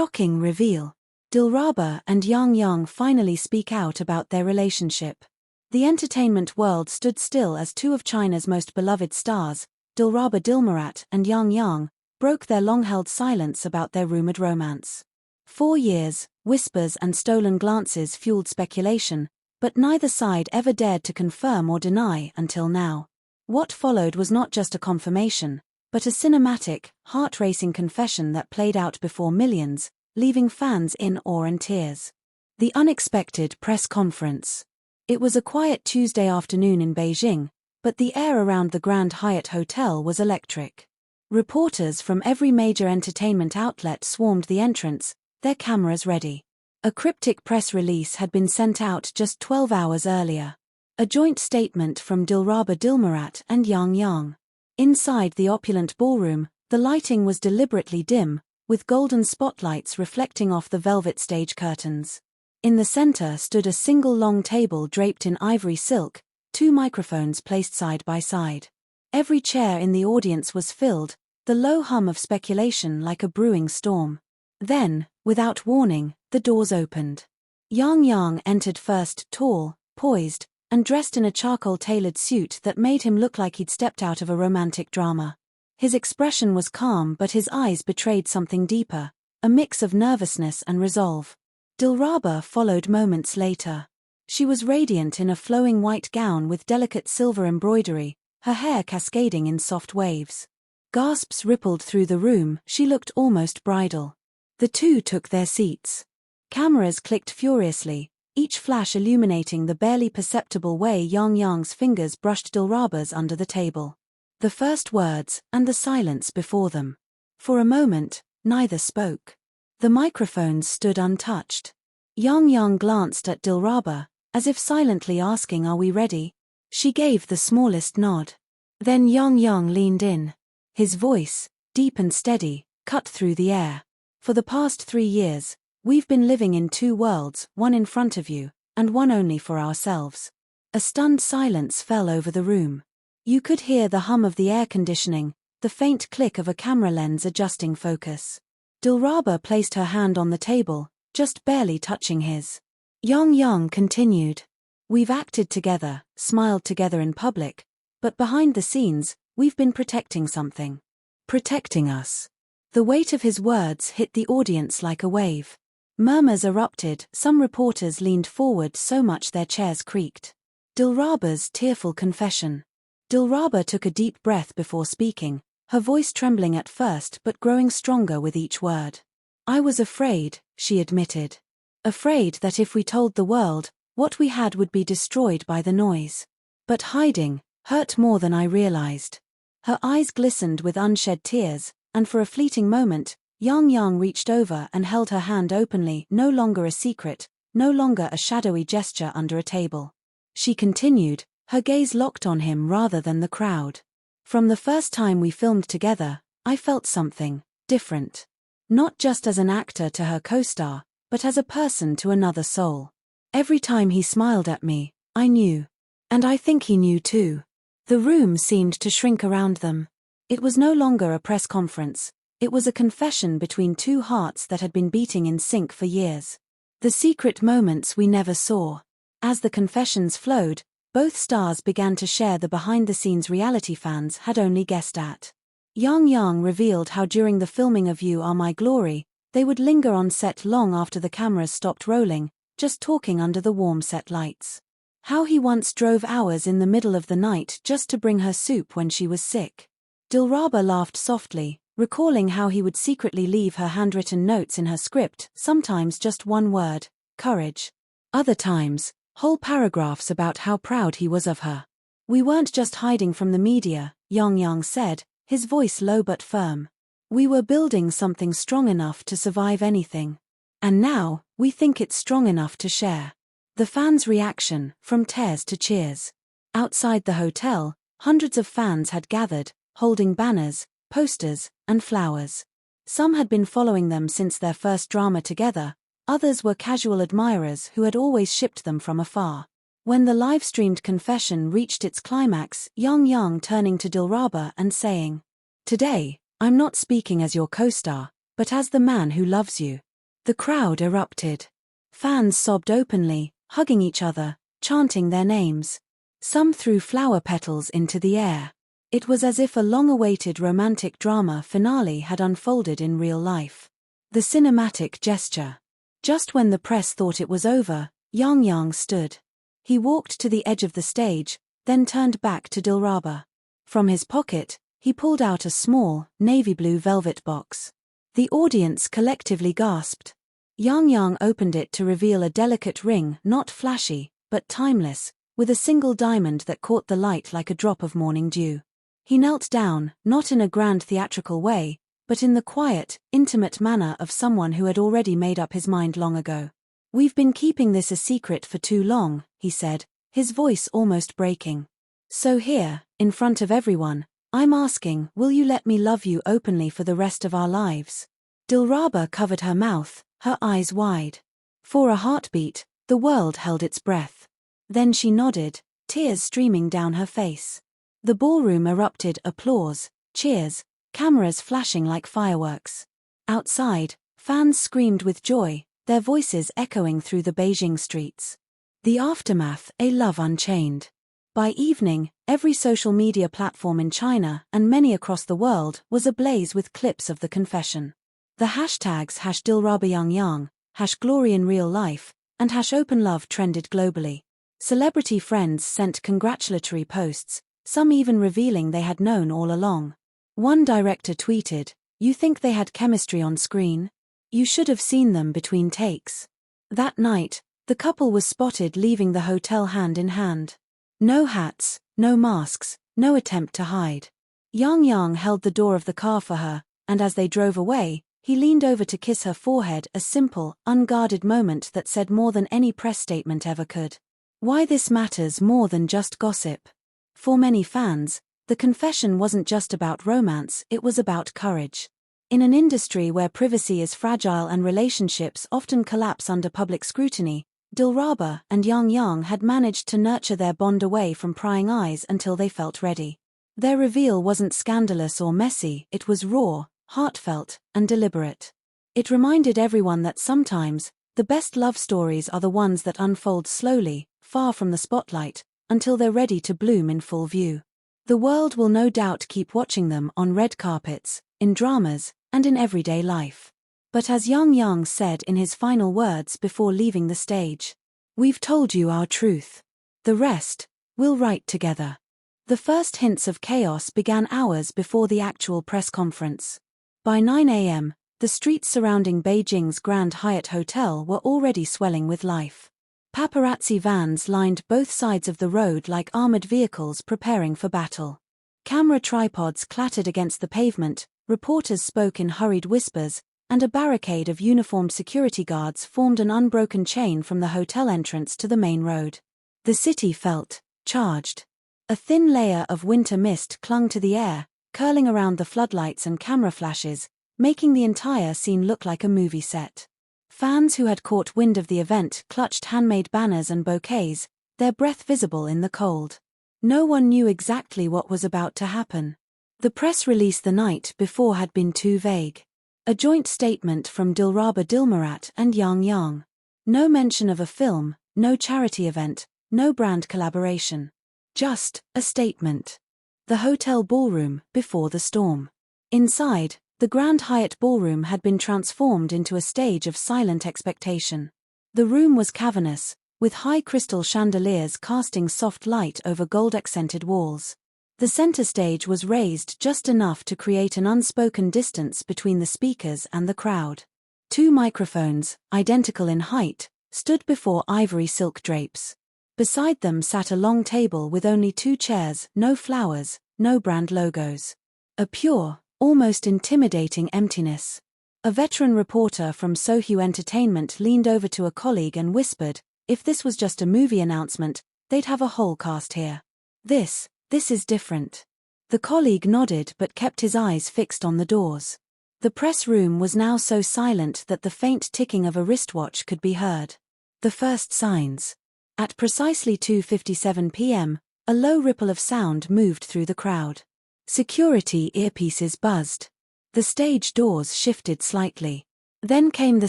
Shocking reveal. Dilraba and Yang Yang finally speak out about their relationship. The entertainment world stood still as two of China's most beloved stars, Dilraba Dilmurat and Yang Yang, broke their long-held silence about their rumored romance. 4 years, whispers and stolen glances fueled speculation, but neither side ever dared to confirm or deny until now. What followed was not just a confirmation, but a cinematic, heart-racing confession that played out before millions, leaving fans in awe and tears. The unexpected press conference. It was a quiet Tuesday afternoon in Beijing, but the air around the Grand Hyatt Hotel was electric. Reporters from every major entertainment outlet swarmed the entrance, their cameras ready. A cryptic press release had been sent out just 12 hours earlier. A joint statement from Dilraba Dilmurat and Yang Yang. Inside the opulent ballroom, the lighting was deliberately dim, with golden spotlights reflecting off the velvet stage curtains. In the center stood a single long table draped in ivory silk, 2 microphones placed side by side. Every chair in the audience was filled, the low hum of speculation like a brewing storm. Then, without warning, the doors opened. Yang Yang entered first, tall, poised, and dressed in a charcoal-tailored suit that made him look like he'd stepped out of a romantic drama. His expression was calm, but his eyes betrayed something deeper, a mix of nervousness and resolve. Dilraba followed moments later. She was radiant in a flowing white gown with delicate silver embroidery, her hair cascading in soft waves. Gasps rippled through the room, she looked almost bridal. The two took their seats. Cameras clicked furiously, each flash illuminating the barely perceptible way Yang Yang's fingers brushed Dilraba's under the table. The first words, and the silence before them. For a moment, neither spoke. The microphones stood untouched. Yang Yang glanced at Dilraba, as if silently asking, "Are we ready?" She gave the smallest nod. Then Yang Yang leaned in. His voice, deep and steady, cut through the air. "For the past 3 years, we've been living in 2 worlds, one in front of you, and one only for ourselves." A stunned silence fell over the room. You could hear the hum of the air conditioning, the faint click of a camera lens adjusting focus. Dilraba placed her hand on the table, just barely touching his. Yang Yang continued. "We've acted together, smiled together in public, but behind the scenes, we've been protecting something. Protecting us." The weight of his words hit the audience like a wave. Murmurs erupted, some reporters leaned forward so much their chairs creaked. Dilraba's tearful confession. Dilraba took a deep breath before speaking, her voice trembling at first but growing stronger with each word. "I was afraid," she admitted. "Afraid that if we told the world, what we had would be destroyed by the noise. But hiding hurt more than I realized." Her eyes glistened with unshed tears, and for a fleeting moment, Yang Yang reached over and held her hand openly, no longer a secret, no longer a shadowy gesture under a table. She continued, her gaze locked on him rather than the crowd. "From the first time we filmed together, I felt something different. Not just as an actor to her co-star, but as a person to another soul. Every time he smiled at me, I knew. And I think he knew too." The room seemed to shrink around them. It was no longer a press conference, it was a confession between 2 hearts that had been beating in sync for years. The secret moments we never saw. As the confessions flowed, both stars began to share the behind-the-scenes reality fans had only guessed at. Yang Yang revealed how during the filming of You Are My Glory, they would linger on set long after the cameras stopped rolling, just talking under the warm set lights. How he once drove hours in the middle of the night just to bring her soup when she was sick. Dilraba laughed softly, recalling how he would secretly leave her handwritten notes in her script, sometimes just one word, courage. Other times, whole paragraphs about how proud he was of her. "We weren't just hiding from the media," Yang Yang said, his voice low but firm. "We were building something strong enough to survive anything. And now, we think it's strong enough to share." The fans' reaction, from tears to cheers. Outside the hotel, hundreds of fans had gathered, holding banners, posters, and flowers. Some had been following them since their first drama together, others were casual admirers who had always shipped them from afar. When the live-streamed confession reached its climax, Yang Yang turning to Dilraba and saying, "Today, I'm not speaking as your co-star, but as the man who loves you." The crowd erupted. Fans sobbed openly, hugging each other, chanting their names. Some threw flower petals into the air. It was as if a long-awaited romantic drama finale had unfolded in real life. The cinematic gesture. Just when the press thought it was over, Yang Yang stood. He walked to the edge of the stage, then turned back to Dilraba. From his pocket, he pulled out a small, navy blue velvet box. The audience collectively gasped. Yang Yang opened it to reveal a delicate ring, not flashy, but timeless, with a single diamond that caught the light like a drop of morning dew. He knelt down, not in a grand theatrical way, but in the quiet, intimate manner of someone who had already made up his mind long ago. "We've been keeping this a secret for too long," he said, his voice almost breaking. "So here, in front of everyone, I'm asking, will you let me love you openly for the rest of our lives?" Dilraba covered her mouth, her eyes wide. For a heartbeat, the world held its breath. Then she nodded, tears streaming down her face. The ballroom erupted, applause, cheers, cameras flashing like fireworks. Outside, fans screamed with joy, their voices echoing through the Beijing streets. The aftermath, a love unchained. By evening, every social media platform in China and many across the world was ablaze with clips of the confession. The hashtags #DilrabaYangYang, #GloryInRealLife, and #OpenLove trended globally. Celebrity friends sent congratulatory posts, some even revealing they had known all along. One director tweeted, "You think they had chemistry on screen? You should have seen them between takes." That night, the couple was spotted leaving the hotel hand in hand. No hats, no masks, no attempt to hide. Yang Yang held the door of the car for her, and as they drove away, he leaned over to kiss her forehead, a simple, unguarded moment that said more than any press statement ever could. Why this matters more than just gossip. For many fans, the confession wasn't just about romance, it was about courage. In an industry where privacy is fragile and relationships often collapse under public scrutiny, Dilraba and Yang Yang had managed to nurture their bond away from prying eyes until they felt ready. Their reveal wasn't scandalous or messy, it was raw, heartfelt, and deliberate. It reminded everyone that sometimes, the best love stories are the ones that unfold slowly, far from the spotlight, until they're ready to bloom in full view. The world will no doubt keep watching them on red carpets, in dramas, and in everyday life. But as Yang Yang said in his final words before leaving the stage, "We've told you our truth. The rest, we'll write together." The first hints of chaos began hours before the actual press conference. By 9 a.m., the streets surrounding Beijing's Grand Hyatt Hotel were already swelling with life. Paparazzi vans lined both sides of the road like armored vehicles preparing for battle. Camera tripods clattered against the pavement, reporters spoke in hurried whispers, and a barricade of uniformed security guards formed an unbroken chain from the hotel entrance to the main road. The city felt charged. A thin layer of winter mist clung to the air, curling around the floodlights and camera flashes, making the entire scene look like a movie set. Fans who had caught wind of the event clutched handmade banners and bouquets, their breath visible in the cold. No one knew exactly what was about to happen. The press release the night before had been too vague. A joint statement from Dilraba Dilmurat and Yang Yang. No mention of a film, no charity event, no brand collaboration. Just a statement. The hotel ballroom before the storm. Inside, the Grand Hyatt ballroom had been transformed into a stage of silent expectation. The room was cavernous, with high crystal chandeliers casting soft light over gold-accented walls. The center stage was raised just enough to create an unspoken distance between the speakers and the crowd. Two microphones, identical in height, stood before ivory silk drapes. Beside them sat a long table with only two chairs, no flowers, no brand logos. A pure, almost intimidating emptiness. A veteran reporter from Sohu Entertainment leaned over to a colleague and whispered, if this was just a movie announcement, they'd have a whole cast here. This is different. The colleague nodded but kept his eyes fixed on the doors. The press room was now so silent that the faint ticking of a wristwatch could be heard. The first signs. At precisely 2:57 p.m., a low ripple of sound moved through the crowd. Security earpieces buzzed. The stage doors shifted slightly. Then came the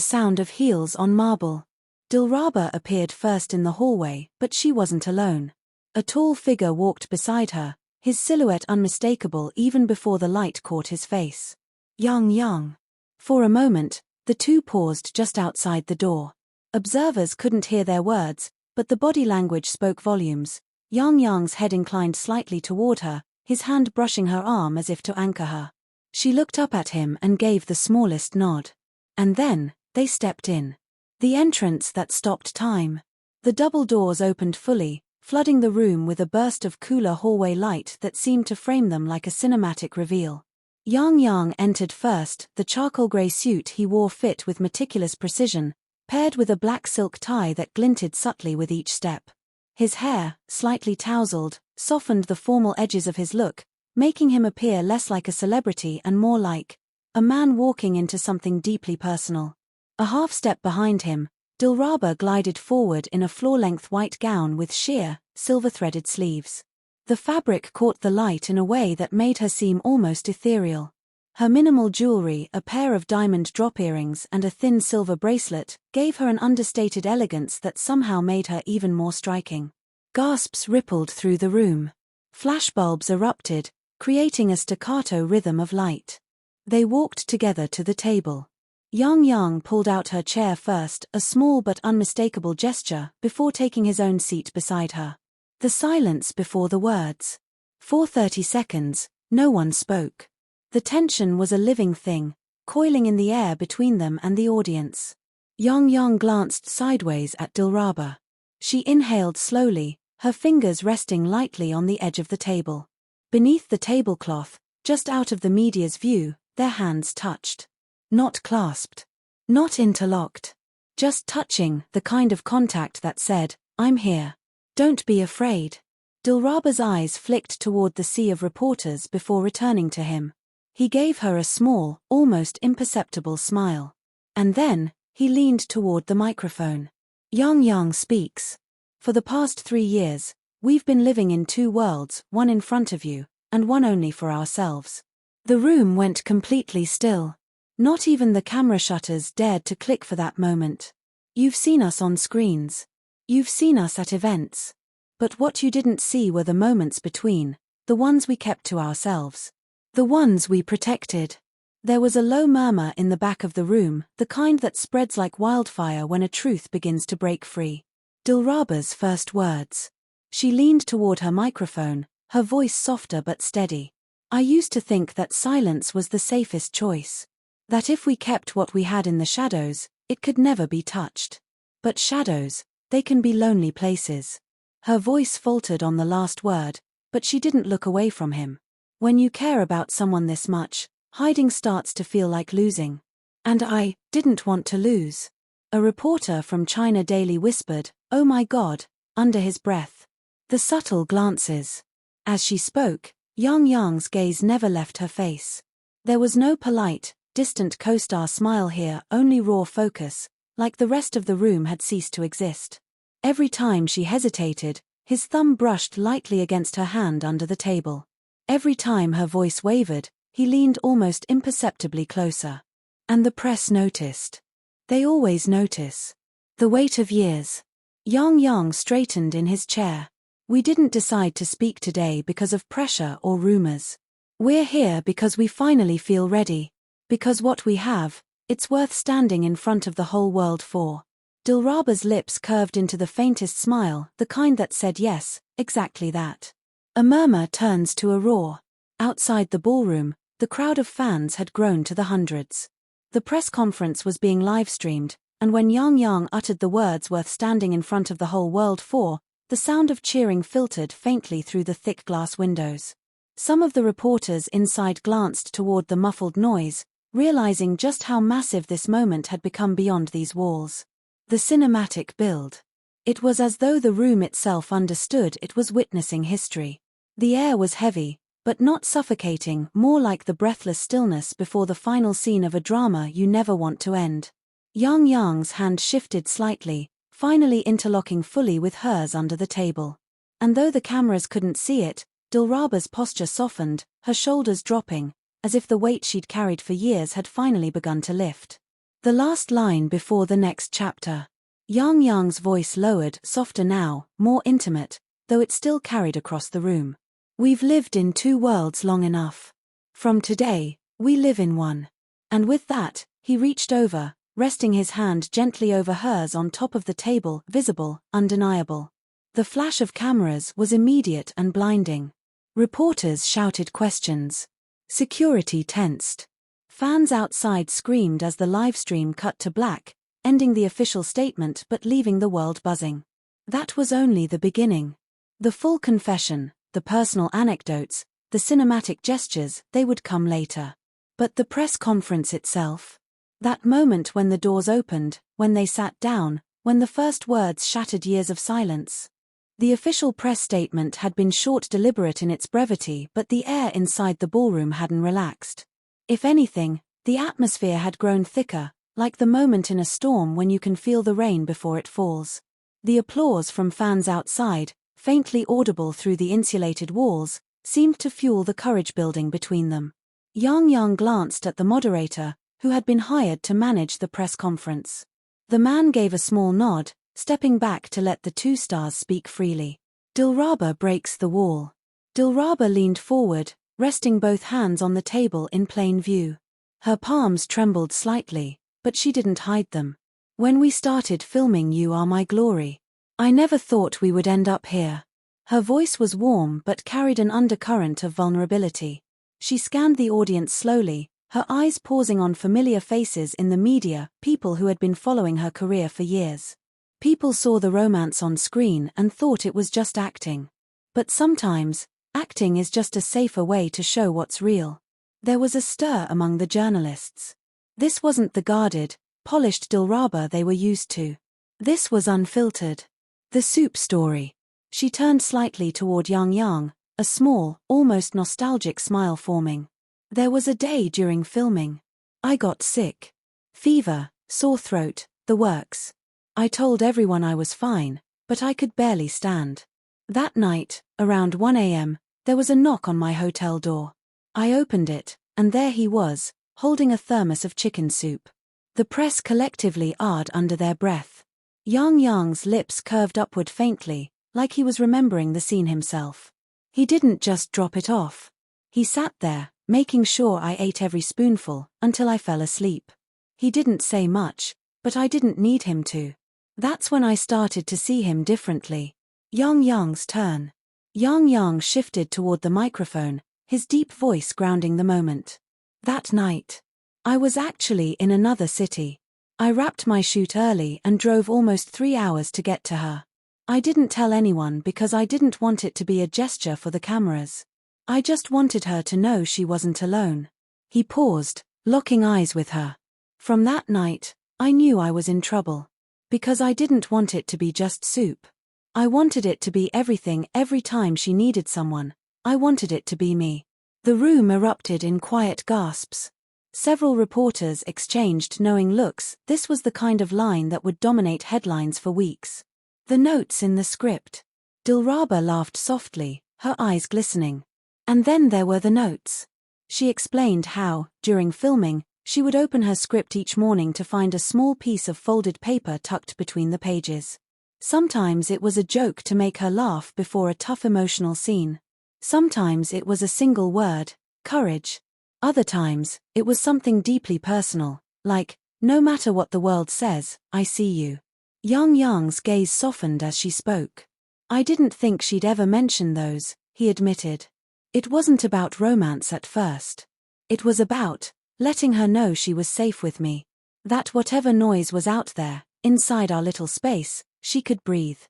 sound of heels on marble. Dilraba appeared first in the hallway, but she wasn't alone. A tall figure walked beside her, his silhouette unmistakable even before the light caught his face. Yang. For a moment, the two paused just outside the door. Observers couldn't hear their words, but the body language spoke volumes. Yang's head inclined slightly toward her, his hand brushing her arm as if to anchor her. She looked up at him and gave the smallest nod. And then, they stepped in. The entrance that stopped time. The double doors opened fully, flooding the room with a burst of cooler hallway light that seemed to frame them like a cinematic reveal. Yang entered first, the charcoal grey suit he wore fit with meticulous precision, paired with a black silk tie that glinted subtly with each step. His hair, slightly tousled, softened the formal edges of his look, making him appear less like a celebrity and more like a man walking into something deeply personal. A half-step behind him, Dilraba glided forward in a floor-length white gown with sheer, silver-threaded sleeves. The fabric caught the light in a way that made her seem almost ethereal. Her minimal jewelry, a pair of diamond drop earrings and a thin silver bracelet, gave her an understated elegance that somehow made her even more striking. Gasps rippled through the room. Flashbulbs erupted, creating a staccato rhythm of light. They walked together to the table. Yang pulled out her chair first, a small but unmistakable gesture, before taking his own seat beside her. The silence before the words. For 30 seconds, no one spoke. The tension was a living thing, coiling in the air between them and the audience. Yang glanced sideways at Dilraba. She inhaled slowly, her fingers resting lightly on the edge of the table. Beneath the tablecloth, just out of the media's view, their hands touched. Not clasped. Not interlocked. Just touching, the kind of contact that said, "I'm here. Don't be afraid." Dilraba's eyes flicked toward the sea of reporters before returning to him. He gave her a small, almost imperceptible smile. And then, he leaned toward the microphone. Yang speaks. For the past 3 years, we've been living in 2 worlds, one in front of you, and one only for ourselves. The room went completely still. Not even the camera shutters dared to click for that moment. You've seen us on screens. You've seen us at events. But what you didn't see were the moments between, the ones we kept to ourselves. The ones we protected. There was a low murmur in the back of the room, the kind that spreads like wildfire when a truth begins to break free. Dilraba's first words. She leaned toward her microphone, her voice softer but steady. I used to think that silence was the safest choice. That if we kept what we had in the shadows, it could never be touched. But shadows, they can be lonely places. Her voice faltered on the last word, but she didn't look away from him. When you care about someone this much, hiding starts to feel like losing. And I didn't want to lose. A reporter from China Daily whispered, "Oh my God," under his breath. The subtle glances. As she spoke, Yang's gaze never left her face. There was no polite, distant co-star smile here, only raw focus, like the rest of the room had ceased to exist. Every time she hesitated, his thumb brushed lightly against her hand under the table. Every time her voice wavered, he leaned almost imperceptibly closer. And the press noticed. They always notice. The weight of years. Yang straightened in his chair. We didn't decide to speak today because of pressure or rumors. We're here because we finally feel ready. Because what we have, it's worth standing in front of the whole world for. Dilraba's lips curved into the faintest smile, the kind that said yes, exactly that. A murmur turns to a roar. Outside the ballroom, the crowd of fans had grown to the hundreds. The press conference was being live-streamed, and when Yang uttered the words worth standing in front of the whole world for, the sound of cheering filtered faintly through the thick glass windows. Some of the reporters inside glanced toward the muffled noise, realizing just how massive this moment had become beyond these walls. The cinematic build. It was as though the room itself understood it was witnessing history. The air was heavy, but not suffocating, more like the breathless stillness before the final scene of a drama you never want to end. Yang's hand shifted slightly, finally interlocking fully with hers under the table. And though the cameras couldn't see it, Dilraba's posture softened, her shoulders dropping, as if the weight she'd carried for years had finally begun to lift. The last line before the next chapter. Yang Yang's voice lowered, softer now, more intimate, though it still carried across the room. We've lived in two worlds long enough. From today, we live in one. And with that, he reached over, resting his hand gently over hers on top of the table, visible, undeniable. The flash of cameras was immediate and blinding. Reporters shouted questions. Security tensed. Fans outside screamed as the livestream cut to black, ending the official statement but leaving the world buzzing. That was only the beginning. The full confession, the personal anecdotes, the cinematic gestures, they would come later. But the press conference itself? That moment when the doors opened, when they sat down, when the first words shattered years of silence. The official press statement had been short, deliberate in its brevity, but the air inside the ballroom hadn't relaxed. If anything, the atmosphere had grown thicker, like the moment in a storm when you can feel the rain before it falls. The applause from fans outside, faintly audible through the insulated walls, seemed to fuel the courage building between them. Yang Yang glanced at the moderator, who had been hired to manage the press conference. The man gave a small nod, stepping back to let the two stars speak freely. Dilraba breaks the wall. Dilraba leaned forward, resting both hands on the table in plain view. Her palms trembled slightly, but she didn't hide them. When we started filming You Are My Glory, I never thought we would end up here. Her voice was warm but carried an undercurrent of vulnerability. She scanned the audience slowly, her eyes pausing on familiar faces in the media, people who had been following her career for years. People saw the romance on screen and thought it was just acting. But sometimes, acting is just a safer way to show what's real. There was a stir among the journalists. This wasn't the guarded, polished Dilraba they were used to. This was unfiltered. The soup story. She turned slightly toward Yang Yang, a small, almost nostalgic smile forming. There was a day during filming. I got sick. Fever, sore throat, the works. I told everyone I was fine, but I could barely stand. That night, around 1 a.m., there was a knock on my hotel door. I opened it, and there he was, holding a thermos of chicken soup. The press collectively ahed under their breath. Yang Yang's lips curved upward faintly, like he was remembering the scene himself. He didn't just drop it off. He sat there, making sure I ate every spoonful, until I fell asleep. He didn't say much, but I didn't need him to. That's when I started to see him differently. Yang Yang's turn. Yang Yang shifted toward the microphone, his deep voice grounding the moment. That night, I was actually in another city. I wrapped my shoot early and drove almost 3 hours to get to her. I didn't tell anyone because I didn't want it to be a gesture for the cameras. I just wanted her to know she wasn't alone. He paused, locking eyes with her. From that night, I knew I was in trouble. Because I didn't want it to be just soup. I wanted it to be everything every time she needed someone. I wanted it to be me. The room erupted in quiet gasps. Several reporters exchanged knowing looks. This was the kind of line that would dominate headlines for weeks. The notes in the script. Dilraba laughed softly, her eyes glistening. And then there were the notes. She explained how, during filming, she would open her script each morning to find a small piece of folded paper tucked between the pages. Sometimes it was a joke to make her laugh before a tough emotional scene. Sometimes it was a single word, courage. Other times, it was something deeply personal, like, no matter what the world says, I see you. Yang Yang's gaze softened as she spoke. I didn't think she'd ever mention those, he admitted. It wasn't about romance at first. It was about letting her know she was safe with me. That whatever noise was out there, inside our little space, she could breathe.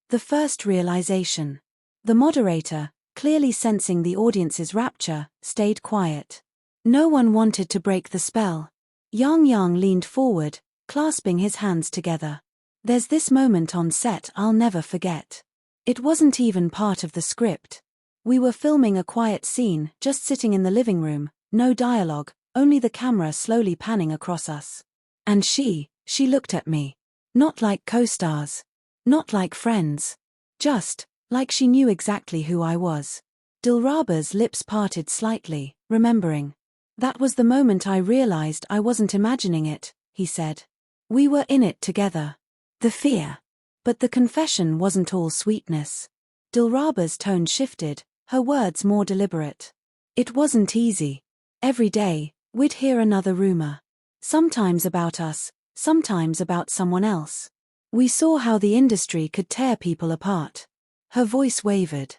The first realization. The moderator, clearly sensing the audience's rapture, stayed quiet. No one wanted to break the spell. Yang Yang leaned forward, clasping his hands together. There's this moment on set I'll never forget. It wasn't even part of the script. We were filming a quiet scene, just sitting in the living room, no dialogue, only the camera slowly panning across us. And she looked at me. Not like co-stars. Not like friends. Just like she knew exactly who I was. Dilraba's lips parted slightly, remembering. That was the moment I realized I wasn't imagining it, he said. We were in it together. The fear. But the confession wasn't all sweetness. Dilraba's tone shifted, her words more deliberate. It wasn't easy. Every day, we'd hear another rumor. Sometimes about us, sometimes about someone else. We saw how the industry could tear people apart. Her voice wavered.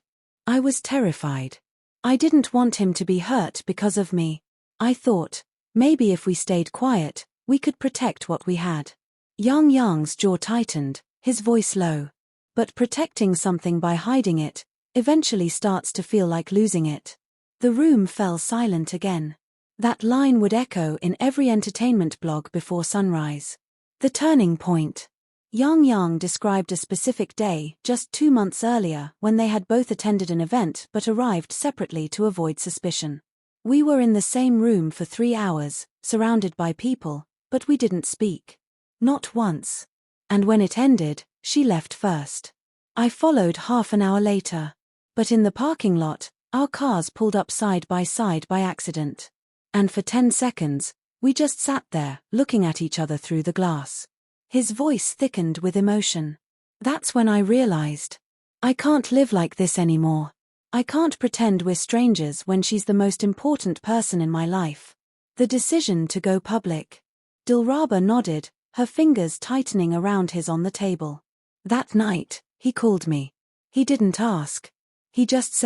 I was terrified. I didn't want him to be hurt because of me. I thought, maybe if we stayed quiet, we could protect what we had. Yang Yang's jaw tightened, his voice low. But protecting something by hiding it, eventually starts to feel like losing it. The room fell silent again. That line would echo in every entertainment blog before sunrise. The turning point. Yang Yang described a specific day, just 2 months earlier, when they had both attended an event but arrived separately to avoid suspicion. We were in the same room for 3 hours, surrounded by people, but we didn't speak. Not once. And when it ended, she left first. I followed half an hour later. But in the parking lot, our cars pulled up side by accident. And for 10 seconds, we just sat there, looking at each other through the glass. His voice thickened with emotion. That's when I realized. I can't live like this anymore. I can't pretend we're strangers when she's the most important person in my life. The decision to go public. Dilraba nodded, her fingers tightening around his on the table. That night, he called me. He didn't ask. He just said,